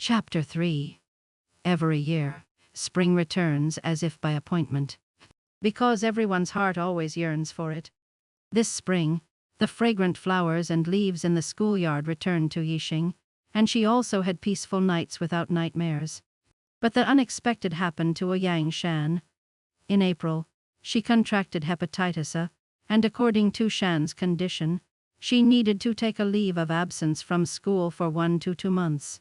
Chapter 3. Every year, spring returns as if by appointment. Because everyone's heart always yearns for it. This spring, the fragrant flowers and leaves in the schoolyard returned to Yixing, and she also had peaceful nights without nightmares. But the unexpected happened to Yang Shan. In April, she contracted hepatitis A, and according to Shan's condition, she needed to take a leave of absence from school for 1 to 2 months.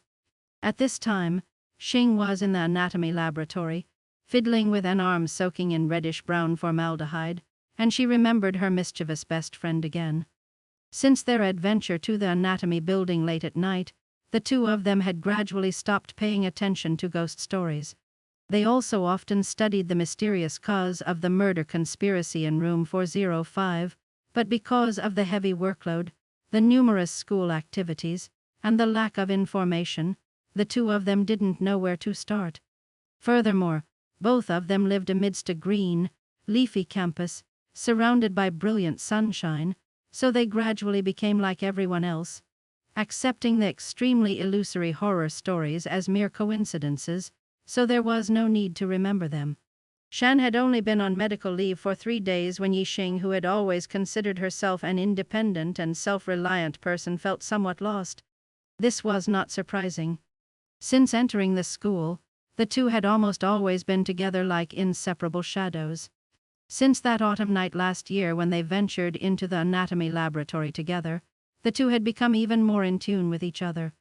At this time, Xing was in the anatomy laboratory, fiddling with an arm soaking in reddish-brown formaldehyde, and she remembered her mischievous best friend again. Since their adventure to the anatomy building late at night, the two of them had gradually stopped paying attention to ghost stories. They also often studied the mysterious cause of the murder conspiracy in room 405, but because of the heavy workload, the numerous school activities, and the lack of information, the two of them didn't know where to start. Furthermore, both of them lived amidst a green, leafy campus, surrounded by brilliant sunshine, so they gradually became like everyone else, accepting the extremely illusory horror stories as mere coincidences, so there was no need to remember them. Shan had only been on medical leave for 3 days when Yixing, who had always considered herself an independent and self-reliant person, felt somewhat lost. This was not surprising. Since entering the school, the two had almost always been together like inseparable shadows. Since that autumn night last year when they ventured into the anatomy laboratory together, the two had become even more in tune with each other.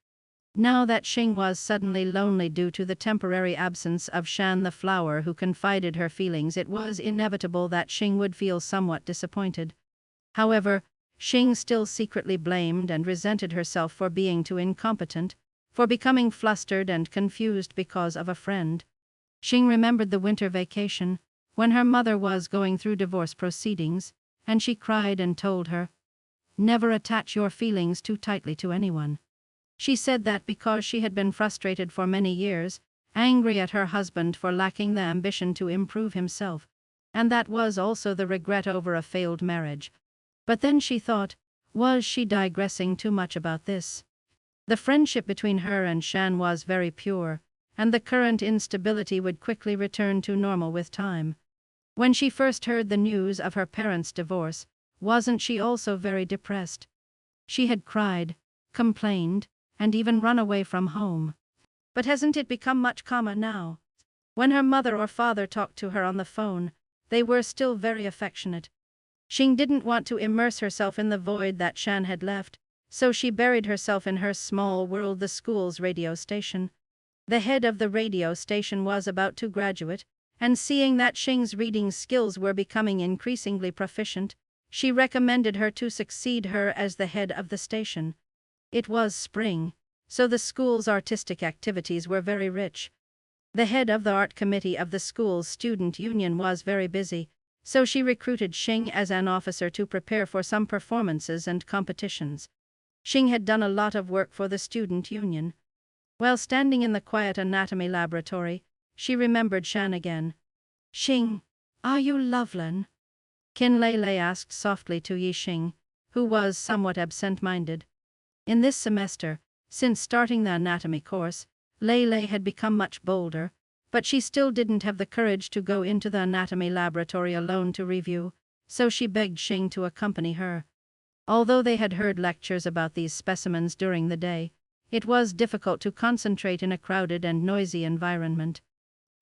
Now that Xing was suddenly lonely due to the temporary absence of Shan the flower who confided her feelings, it was inevitable that Xing would feel somewhat disappointed. However, Xing still secretly blamed and resented herself for being too incompetent, for becoming flustered and confused because of a friend. Xing remembered the winter vacation, when her mother was going through divorce proceedings, and she cried and told her, "Never attach your feelings too tightly to anyone." She said that because she had been frustrated for many years, angry at her husband for lacking the ambition to improve himself, and that was also the regret over a failed marriage. But then she thought, was she digressing too much about this? The friendship between her and Shan was very pure, and the current instability would quickly return to normal with time. When she first heard the news of her parents' divorce, wasn't she also very depressed? She had cried, complained, and even run away from home. But hasn't it become much calmer now? When her mother or father talked to her on the phone, they were still very affectionate. Xing didn't want to immerse herself in the void that Shan had left, so she buried herself in her small world, the school's radio station. The head of the radio station was about to graduate, and seeing that Xing's reading skills were becoming increasingly proficient, she recommended her to succeed her as the head of the station. It was spring, so the school's artistic activities were very rich. The head of the art committee of the school's student union was very busy, so she recruited Xing as an officer to prepare for some performances and competitions. Xing had done a lot of work for the student union. While standing in the quiet anatomy laboratory, she remembered Shan again. "Xing, are you Loveland?" Qin Lei asked softly to Yixing, who was somewhat absent-minded. In this semester, since starting the anatomy course, Lei had become much bolder, but she still didn't have the courage to go into the anatomy laboratory alone to review, so she begged Xing to accompany her. Although they had heard lectures about these specimens during the day, it was difficult to concentrate in a crowded and noisy environment.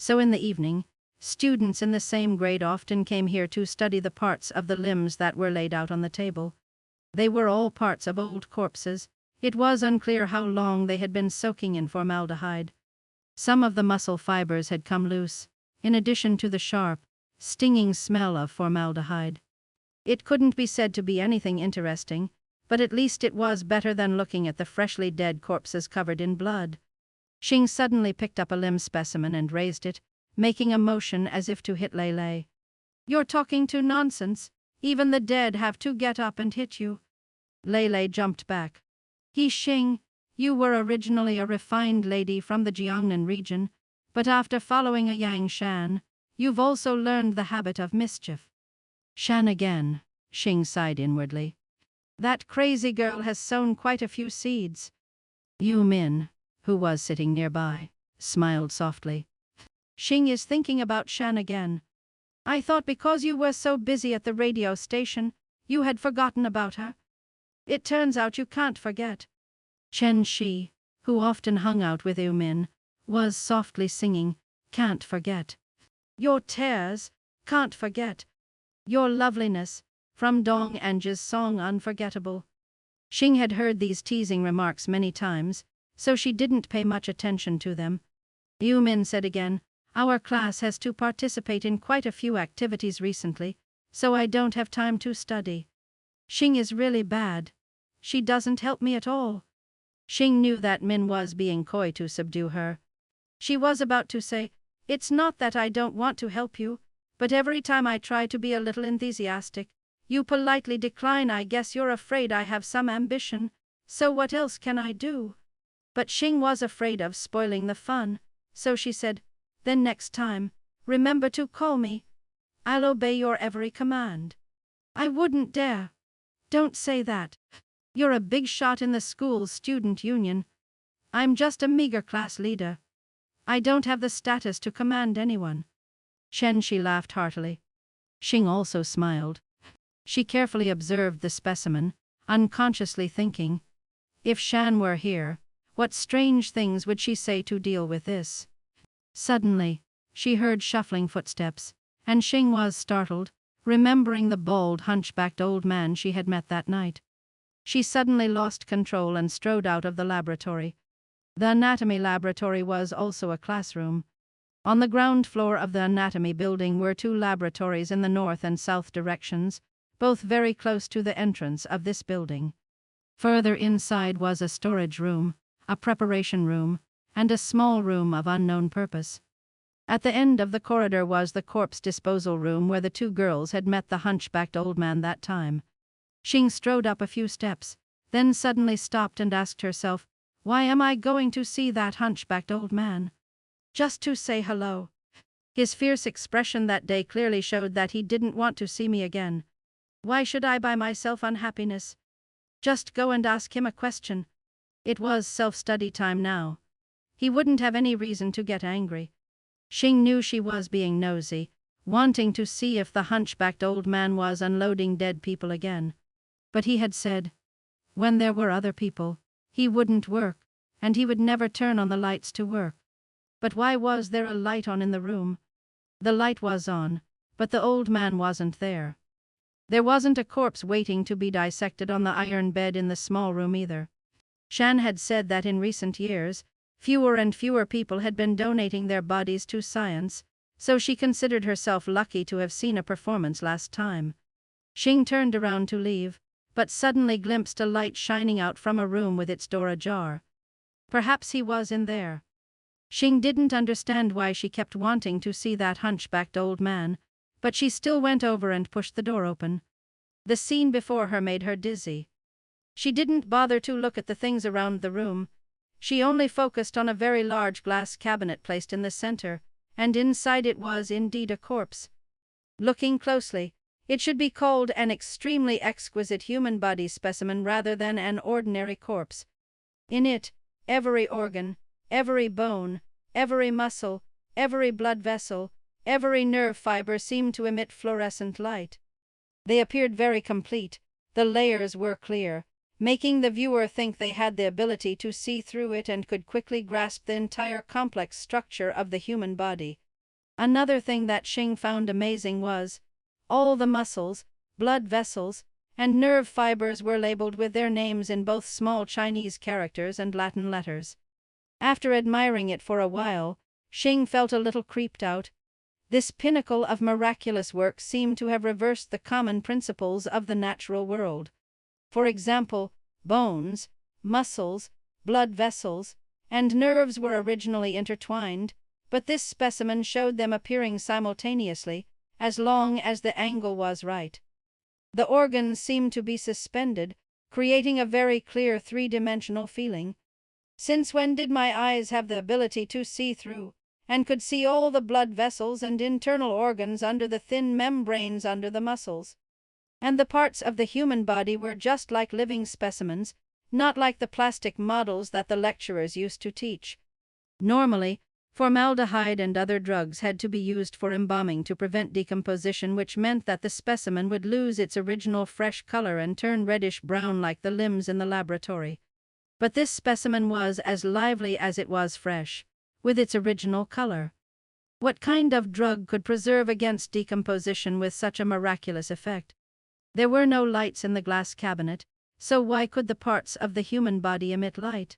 So in the evening, students in the same grade often came here to study the parts of the limbs that were laid out on the table. They were all parts of old corpses. It was unclear how long they had been soaking in formaldehyde. Some of the muscle fibers had come loose, in addition to the sharp, stinging smell of formaldehyde. It couldn't be said to be anything interesting, but at least it was better than looking at the freshly dead corpses covered in blood. Xing suddenly picked up a limb specimen and raised it, making a motion as if to hit Lei. "You're talking too nonsense. Even the dead have to get up and hit you." Lei jumped back. "Xing, you were originally a refined lady from the Jiangnan region, but after following a Yang Shan, you've also learned the habit of mischief." "Shan again," Xing sighed inwardly. "That crazy girl has sown quite a few seeds." "You mean," who was sitting nearby, smiled softly. Xing is thinking about Shan again. I thought because you were so busy at the radio station, you had forgotten about her. It turns out you can't forget. Chen Shi, who often hung out with Yu Min, was softly singing, Can't forget. Your tears, can't forget. Your loveliness, from Dong Ange's song Unforgettable. Xing had heard these teasing remarks many times, so she didn't pay much attention to them. Yu Min said again, Our class has to participate in quite a few activities recently, so I don't have time to study. Xing is really bad. She doesn't help me at all. Xing knew that Min was being coy to subdue her. She was about to say, It's not that I don't want to help you, but every time I try to be a little enthusiastic, you politely decline. I guess you're afraid I have some ambition, so what else can I do? But Xing was afraid of spoiling the fun, so she said, Then next time, remember to call me. I'll obey your every command. I wouldn't dare. Don't say that. You're a big shot in the school's student union. I'm just a meager class leader. I don't have the status to command anyone. Chen Shi laughed heartily. Xing also smiled. She carefully observed the specimen, unconsciously thinking, If Shan were here, what strange things would she say to deal with this? Suddenly, she heard shuffling footsteps, and Xing was startled, remembering the bald, hunchbacked old man she had met that night. She suddenly lost control and strode out of the laboratory. The anatomy laboratory was also a classroom. On the ground floor of the anatomy building were 2 laboratories in the north and south directions, both very close to the entrance of this building. Further inside was a storage room, a preparation room, and a small room of unknown purpose. At the end of the corridor was the corpse disposal room where the 2 girls had met the hunchbacked old man that time. Xing strode up a few steps, then suddenly stopped and asked herself, Why am I going to see that hunchbacked old man? Just to say hello. His fierce expression that day clearly showed that he didn't want to see me again. Why should I buy myself unhappiness? Just go and ask him a question. It was self-study time now. He wouldn't have any reason to get angry. Xing knew she was being nosy, wanting to see if the hunchbacked old man was unloading dead people again. But he had said, when there were other people, he wouldn't work, and he would never turn on the lights to work. But why was there a light on in the room? The light was on, but the old man wasn't there. There wasn't a corpse waiting to be dissected on the iron bed in the small room either. Shan had said that in recent years, fewer and fewer people had been donating their bodies to science, so she considered herself lucky to have seen a performance last time. Xing turned around to leave, but suddenly glimpsed a light shining out from a room with its door ajar. Perhaps he was in there. Xing didn't understand why she kept wanting to see that hunchbacked old man, but she still went over and pushed the door open. The scene before her made her dizzy. She didn't bother to look at the things around the room. She only focused on a very large glass cabinet placed in the center, and inside it was indeed a corpse. Looking closely, it should be called an extremely exquisite human body specimen rather than an ordinary corpse. In it, every organ, every bone, every muscle, every blood vessel, every nerve fiber seemed to emit fluorescent light. They appeared very complete, the layers were clear, making the viewer think they had the ability to see through it and could quickly grasp the entire complex structure of the human body. Another thing that Xing found amazing was, all the muscles, blood vessels, and nerve fibers were labeled with their names in both small Chinese characters and Latin letters. After admiring it for a while, Xing felt a little creeped out. This pinnacle of miraculous work seemed to have reversed the common principles of the natural world. For example, bones, muscles, blood vessels, and nerves were originally intertwined, but this specimen showed them appearing simultaneously, as long as the angle was right. The organs seemed to be suspended, creating a very clear 3-dimensional feeling. Since when did my eyes have the ability to see through, and could see all the blood vessels and internal organs under the thin membranes under the muscles? And the parts of the human body were just like living specimens, not like the plastic models that the lecturers used to teach. Normally, formaldehyde and other drugs had to be used for embalming to prevent decomposition, which meant that the specimen would lose its original fresh color and turn reddish-brown like the limbs in the laboratory. But this specimen was as lively as it was fresh, with its original color. What kind of drug could preserve against decomposition with such a miraculous effect? There were no lights in the glass cabinet, so why could the parts of the human body emit light?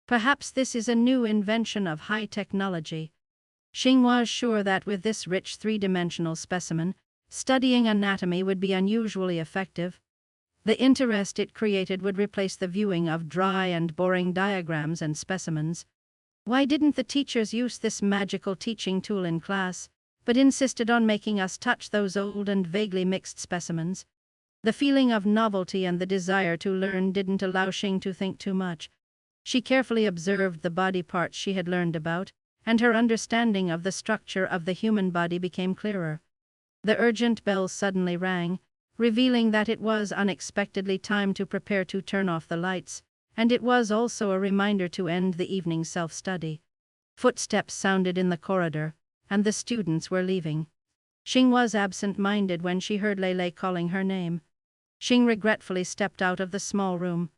Perhaps this is a new invention of high technology. Xing was sure that with this rich three-dimensional specimen, studying anatomy would be unusually effective. The interest it created would replace the viewing of dry and boring diagrams and specimens. Why didn't the teachers use this magical teaching tool in class, but insisted on making us touch those old and vaguely mixed specimens? The feeling of novelty and the desire to learn didn't allow Xing to think too much. She carefully observed the body parts she had learned about, and her understanding of the structure of the human body became clearer. The urgent bell suddenly rang, revealing that it was unexpectedly time to prepare to turn off the lights, and it was also a reminder to end the evening self-study. Footsteps sounded in the corridor, and the students were leaving. Xing was absent-minded when she heard Lei calling her name. Xing regretfully stepped out of the small room.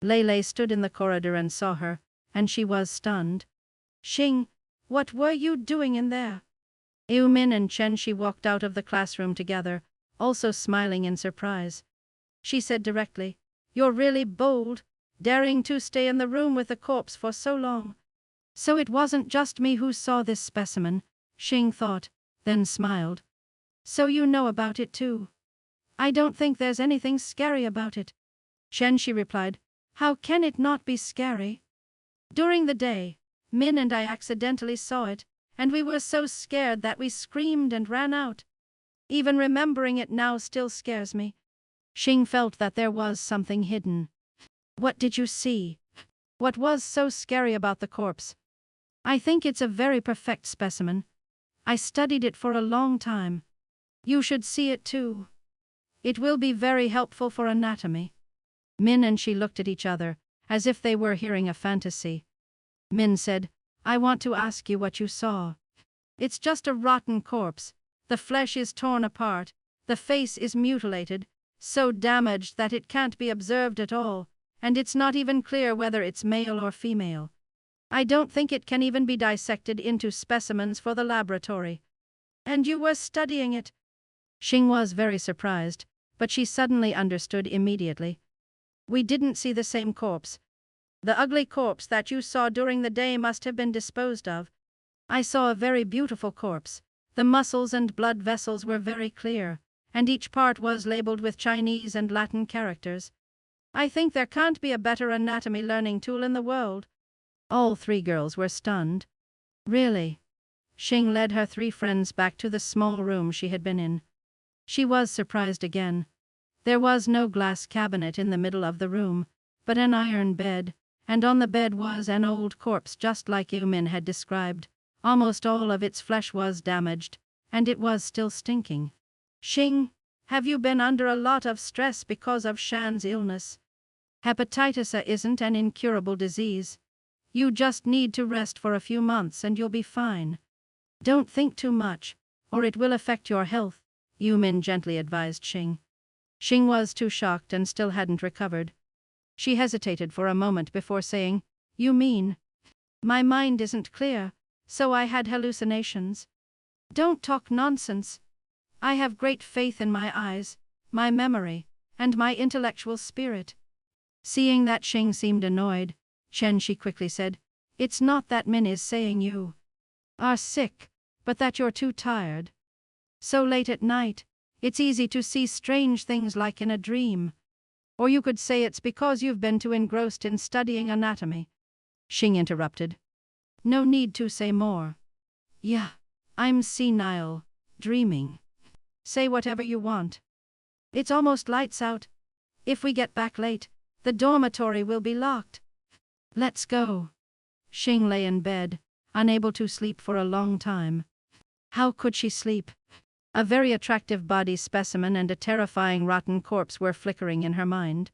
Lei stood in the corridor and saw her, and she was stunned. "Xing, what were you doing in there?" Min and Chen Shi walked out of the classroom together, also smiling in surprise. She said directly, "You're really bold, daring to stay in the room with the corpse for so long." So it wasn't just me who saw this specimen, Xing thought, then smiled. "So you know about it too?" "I don't think there's anything scary about it," Chen Shi replied. "How can it not be scary? During the day, Min and I accidentally saw it, and we were so scared that we screamed and ran out. Even remembering it now still scares me." Xing felt that there was something hidden. "What did you see? What was so scary about the corpse?" "I think it's a very perfect specimen. I studied it for a long time. You should see it too. It will be very helpful for anatomy." Min and she looked at each other, as if they were hearing a fantasy. Min said, "I want to ask you what you saw." "It's just a rotten corpse. The flesh is torn apart, the face is mutilated, so damaged that it can't be observed at all, and it's not even clear whether it's male or female. I don't think it can even be dissected into specimens for the laboratory." "And you were studying it?" Xing was very surprised, but she suddenly understood immediately. "We didn't see the same corpse. The ugly corpse that you saw during the day must have been disposed of. I saw a very beautiful corpse. The muscles and blood vessels were very clear, and each part was labeled with Chinese and Latin characters. I think there can't be a better anatomy learning tool in the world." All three girls were stunned. "Really?" Xing led her three friends back to the small room she had been in. She was surprised again. There was no glass cabinet in the middle of the room, but an iron bed, and on the bed was an old corpse just like Min had described. Almost all of its flesh was damaged, and it was still stinking. "Xing, have you been under a lot of stress because of Shan's illness? Hepatitis A isn't an incurable disease. You just need to rest for a few months and you'll be fine. Don't think too much, or it will affect your health," Min gently advised Xing. Xing was too shocked and still hadn't recovered. She hesitated for a moment before saying, "You mean, my mind isn't clear, so I had hallucinations?" "Don't talk nonsense. I have great faith in my eyes, my memory, and my intellectual spirit." Seeing that Xing seemed annoyed, Chen Shi quickly said, "It's not that Min is saying you are sick, but that you're too tired. So late at night, it's easy to see strange things like in a dream. Or you could say it's because you've been too engrossed in studying anatomy." Xing interrupted. "No need to say more. Yeah, I'm senile, dreaming. Say whatever you want. It's almost lights out. If we get back late, the dormitory will be locked. Let's go." Xing lay in bed, unable to sleep for a long time. How could she sleep? A very attractive body specimen and a terrifying rotten corpse were flickering in her mind.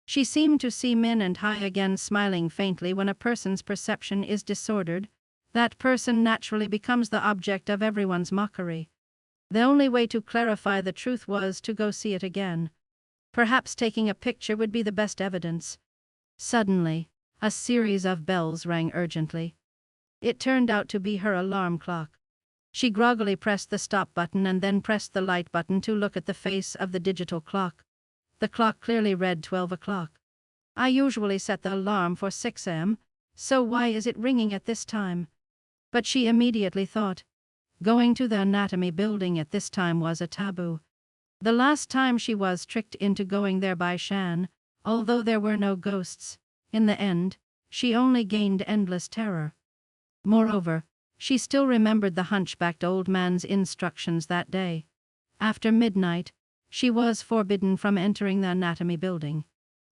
She seemed to see Min and Hai again, smiling faintly. When a person's perception is disordered, that person naturally becomes the object of everyone's mockery. The only way to clarify the truth was to go see it again. Perhaps taking a picture would be the best evidence. Suddenly, a series of bells rang urgently. It turned out to be her alarm clock. She groggily pressed the stop button and then pressed the light button to look at the face of the digital clock. The clock clearly read 12 o'clock. I usually set the alarm for 6 a.m., so why is it ringing at this time? But she immediately thought, going to the anatomy building at this time was a taboo. The last time she was tricked into going there by Shan, although there were no ghosts, in the end, she only gained endless terror. Moreover, she still remembered the hunchbacked old man's instructions that day. After midnight, she was forbidden from entering the anatomy building.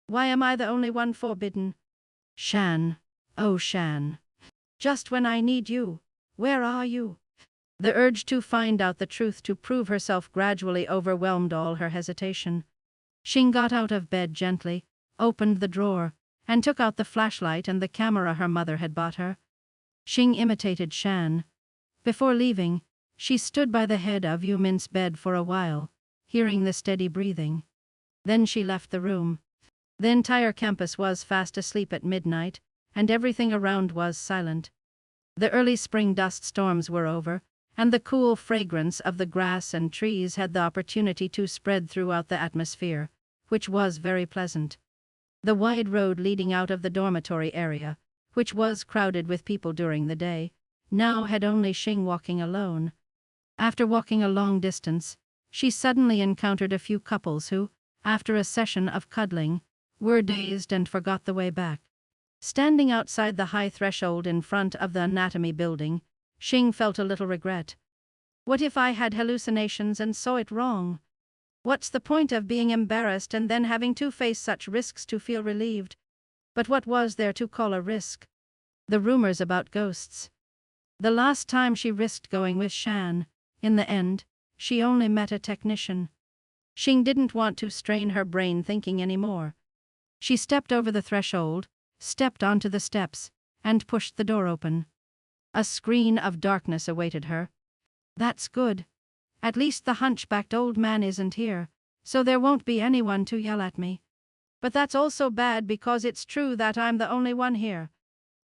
Why am I the only one forbidden? Shan. Oh Shan. Just when I need you, where are you? The urge to find out the truth, to prove herself, gradually overwhelmed all her hesitation. Xing got out of bed gently, opened the drawer, and took out the flashlight and the camera her mother had bought her. Xing imitated Shan. Before leaving, she stood by the head of Yu Min's bed for a while, hearing the steady breathing. Then she left the room. The entire campus was fast asleep at midnight, and everything around was silent. The early spring dust storms were over, and the cool fragrance of the grass and trees had the opportunity to spread throughout the atmosphere, which was very pleasant. The wide road leading out of the dormitory area, which was crowded with people during the day, now had only Xing walking alone. After walking a long distance, she suddenly encountered a few couples who, after a session of cuddling, were dazed and forgot the way back. Standing outside the high threshold in front of the anatomy building, Xing felt a little regret. What if I had hallucinations and saw it wrong? What's the point of being embarrassed and then having to face such risks to feel relieved? But what was there to call a risk? The rumors about ghosts. The last time she risked going with Shan, in the end, she only met a technician. Xing didn't want to strain her brain thinking anymore. She stepped over the threshold, stepped onto the steps, and pushed the door open. A screen of darkness awaited her. That's good. At least the hunchbacked old man isn't here, so there won't be anyone to yell at me. But that's also bad because it's true that I'm the only one here.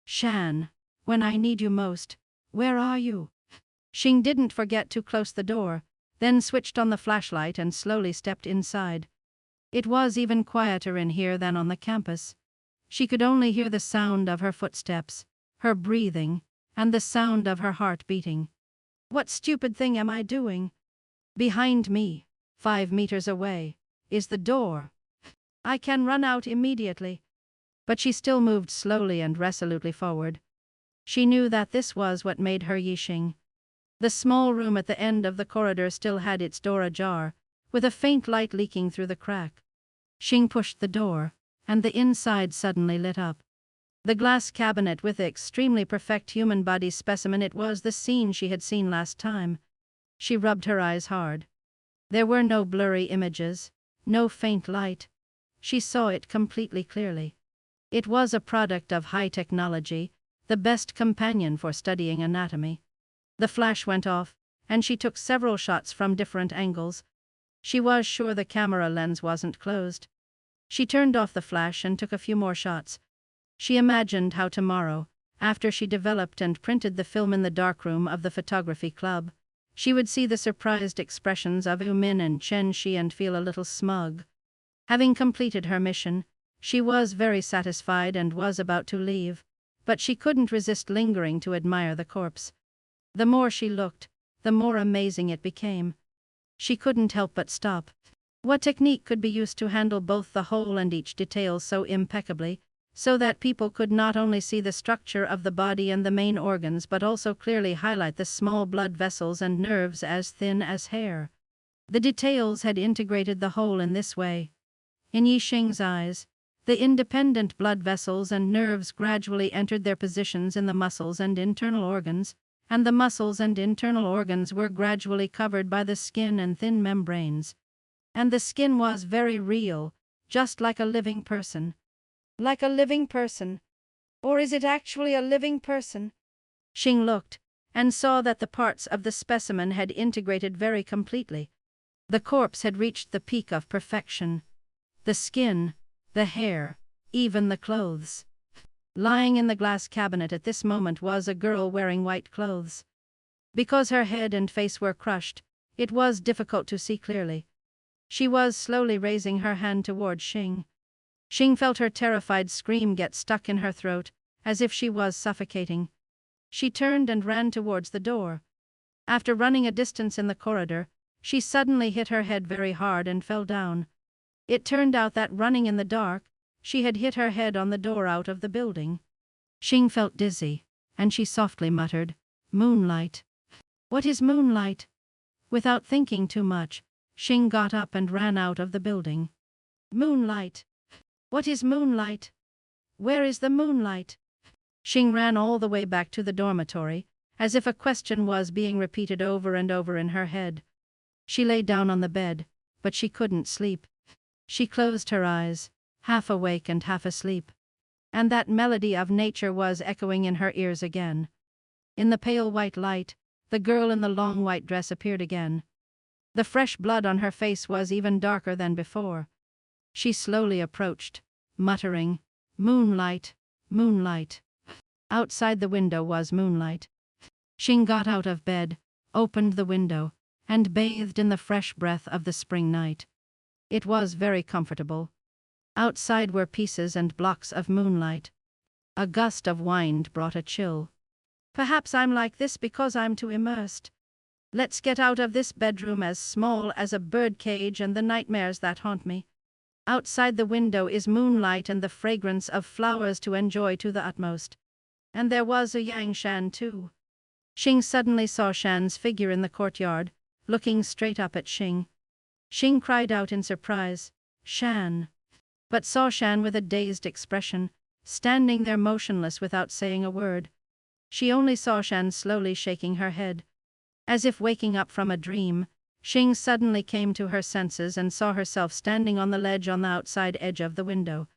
Shan, when I need you most, where are you? Xing didn't forget to close the door, then switched on the flashlight and slowly stepped inside. It was even quieter in here than on the campus. She could only hear the sound of her footsteps, her breathing, and the sound of her heart beating. What stupid thing am I doing? Behind me, 5 meters away, is the door. I can run out immediately. But she still moved slowly and resolutely forward. She knew that this was what made her Yixing. The small room at the end of the corridor still had its door ajar, with a faint light leaking through the crack. Xing pushed the door, and the inside suddenly lit up. The glass cabinet with the extremely perfect human body specimen, it was the scene she had seen last time. She rubbed her eyes hard. There were no blurry images, no faint light. She saw it completely clearly. It was a product of high technology, the best companion for studying anatomy. The flash went off, and she took several shots from different angles. She was sure the camera lens wasn't closed. She turned off the flash and took a few more shots. She imagined how tomorrow, after she developed and printed the film in the darkroom of the photography club, she would see the surprised expressions of Yu Min and Chen Shi and feel a little smug. Having completed her mission, she was very satisfied and was about to leave, but she couldn't resist lingering to admire the corpse. The more she looked, the more amazing it became. She couldn't help but stop. What technique could be used to handle both the whole and each detail so impeccably, so that people could not only see the structure of the body and the main organs but also clearly highlight the small blood vessels and nerves as thin as hair? The details had integrated the whole in this way. In Yixing's eyes, the independent blood vessels and nerves gradually entered their positions in the muscles and internal organs, and the muscles and internal organs were gradually covered by the skin and thin membranes. And the skin was very real, just like a living person. Like a living person. Or is it actually a living person? Xing looked, and saw that the parts of the specimen had integrated very completely. The corpse had reached the peak of perfection. The skin, the hair, even the clothes. Lying in the glass cabinet at this moment was a girl wearing white clothes. Because her head and face were crushed, it was difficult to see clearly. She was slowly raising her hand toward Xing. Xing felt her terrified scream get stuck in her throat, as if she was suffocating. She turned and ran towards the door. After running a distance in the corridor, she suddenly hit her head very hard and fell down. It turned out that running in the dark, she had hit her head on the door out of the building. Xing felt dizzy, and she softly muttered, "Moonlight. What is moonlight?" Without thinking too much, Xing got up and ran out of the building. Moonlight. What is moonlight? Where is the moonlight? Xing ran all the way back to the dormitory, as if a question was being repeated over and over in her head. She lay down on the bed, but she couldn't sleep. She closed her eyes, half awake and half asleep. And that melody of nature was echoing in her ears again. In the pale white light, the girl in the long white dress appeared again. The fresh blood on her face was even darker than before. She slowly approached, muttering, "Moonlight, moonlight." Outside the window was moonlight. Xing got out of bed, opened the window, and bathed in the fresh breath of the spring night. It was very comfortable. Outside were pieces and blocks of moonlight. A gust of wind brought a chill. Perhaps I'm like this because I'm too immersed. Let's get out of this bedroom as small as a bird cage and the nightmares that haunt me. Outside the window is moonlight and the fragrance of flowers to enjoy to the utmost. And there was a Yang Shan too. Xing suddenly saw Shan's figure in the courtyard, looking straight up at Xing. Xing cried out in surprise, "Shan!" but saw Shan with a dazed expression, standing there motionless without saying a word. She only saw Shan slowly shaking her head. As if waking up from a dream, Xing suddenly came to her senses and saw herself standing on the ledge on the outside edge of the window.